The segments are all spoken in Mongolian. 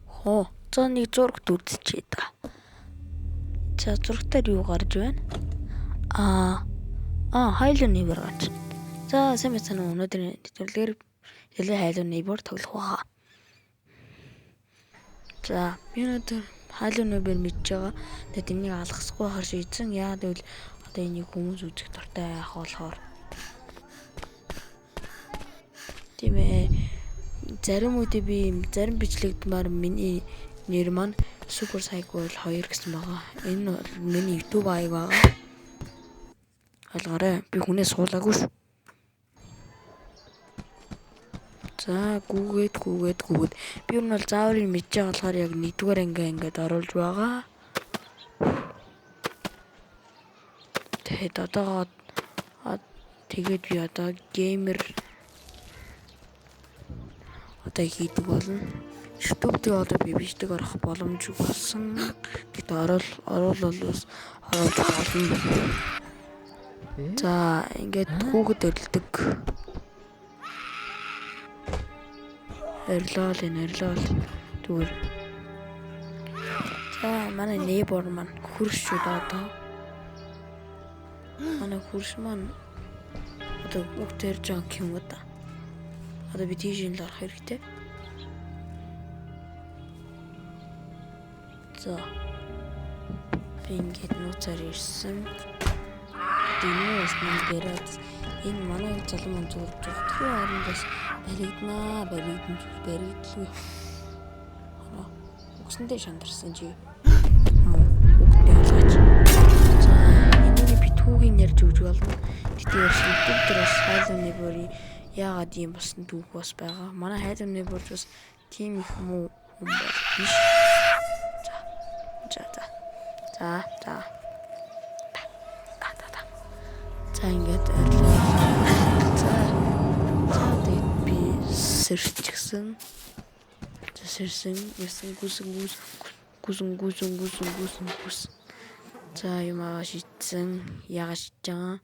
Хоо. За нэг зурагт үзчихээ та. За зурагтаар юу гарч байна? Halo Neighbor гарч. За сайн байна уу? Өнөөдрийн нэвтрүүлгээр Halo Neighbor тоглох байгаа. За би өнөөдөр Halo Neighbor мэдж байгаа. Тэгээд энийг алгасахгүй хар шийдсэн. Яагаад гэвэл одоо энийг хүмүүс үзэх дуртай байх болохоор. Тийм ээ. Зарим үедээ би зарим бичлэгдмээр миний нэр маань Super Psycho 2 гэсэн байгаа. Энэ бол миний YouTube аяг байгаа. Ойлгоорой. Би хүнээс суулаагүй шүү. За гүүгээд. Би юу нь бол зааврыг мэдж байгаа болохоор яг 1-р ингээд оруулж байгаа. Тэгээд би одоо геймер хийдэг болно. YouTube дээр одоо би бичдэг орох боломжгүй болсон. Гэт оруулж болно. За ингээд хүүхэд өрөлдөг. Орилол. Зүгээр. За манай neighbor маань хөрш одоо. Манай хөрш маань одоо бүгдээр жанк юм уу да. Одоо би тийш л орох хэрэгтэй. За. Би ингээд нууцаар ирсэн. Динээс нэг гэрээд энэ манай залуу маань зүгээр зүгтгүү харандас баригдлгүй. Үгсэндээ шандарсан чи. Үгтээ алгаач. За энийг би түүгийн ярьж өгч болно. Тэгтээ YouTube дээрээс Halo Neighbor яагаад ийм болсон түүх бас байгаа. Манай Halo Neighbor бас тийм их хүн биш. За. За ингээд орлоо. За тэгээд би сэрчгсэн. Гүсэн. За юм аа шийдсэн. Яага шийдэж байгаа.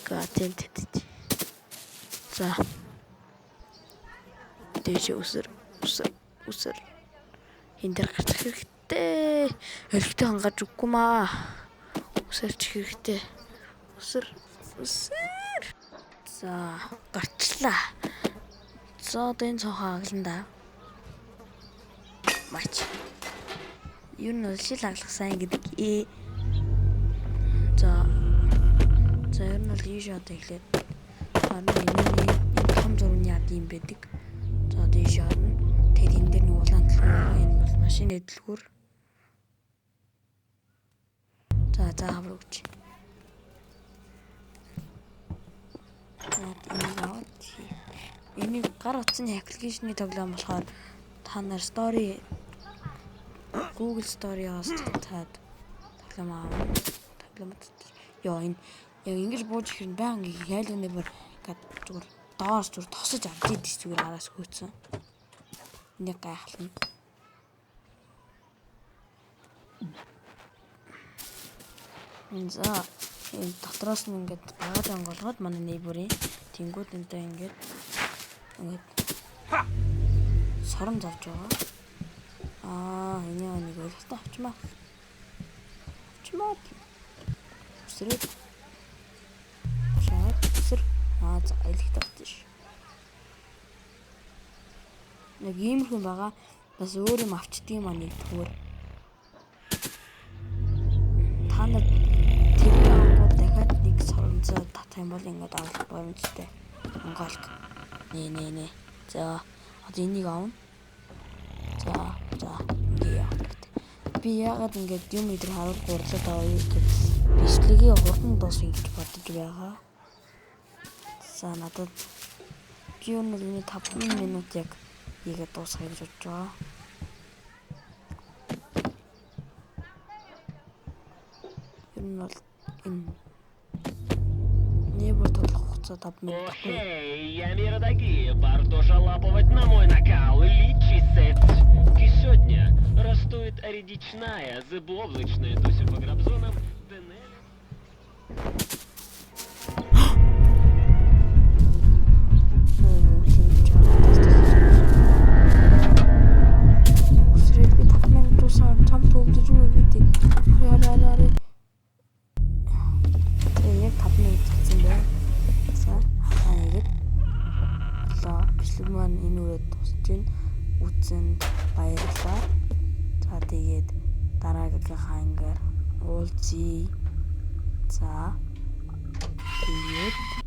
Гатент. За. Дэше үсэр. Эндэр гарчих хэрэгтэй. Өрхтөө хангаж үгүй маа. Үсэрч хэрэгтэй. Үсэр. За, гарчлаа. За, одоо энэ цонхоо агланда. Мач. Юу нь шил аглах сайн гэдэг. За, ер нь л ийш одоо эхлээд. Харин энэ том зургийн яд юм байдаг. За, дээш орно. Тэгээд энэ дээр нэг улаан төлөв энэ бол машин эдлгүүр. За хаврууч. Энийг гар утасны аппликейшны тоглоом болохоор та нар story Google Story-аас таад тоглоомод яа энэ яг ингэж бууж ихэр баян Halo Neighbor гэдэг зүгээр доорс зүгээр тосож авч идэж зүгээр араас хөөцсөн. Энийг гайхална. За энэ дотроос нь ингээд багаж онголгоод манай neighbor-ийн тэнгууд энтэй ингээд сорон завж байгаа. Энэ нэг ойлгохтой авчмаа. Үсрээд. Шаад үсэр. За ойлгохтой авчих. Нэг иймэрхүү байгаа. Бас өөр юм авчдгийг маань нэгдгээр. Та нар дахиад нэг соронцоо татах юм бол ингээд авах боломжтой. Монголд. Нэ. За одоо энийг авна. За. Би яагаад ингээд юм идэр харуул гурлаад аваа юу гэвэл бичлэгийн хурдан дуусна гэж бодож байгаа. За надад би өнөөдөр 5 минут яг ийгээд дуусгая гэж бодож байгаа. Энэ бол энэ небо тоглох хугацаа 5 минут. Я мира такие, Бартоша лаповать на мой накал, личисет. Сегодня растует редичная, заблоблочная Дуся по грабзонам, Денель. үзсэнд баярлалаа. За тэгээд дараагийнхаа ангиар уулзъя. За тэгээд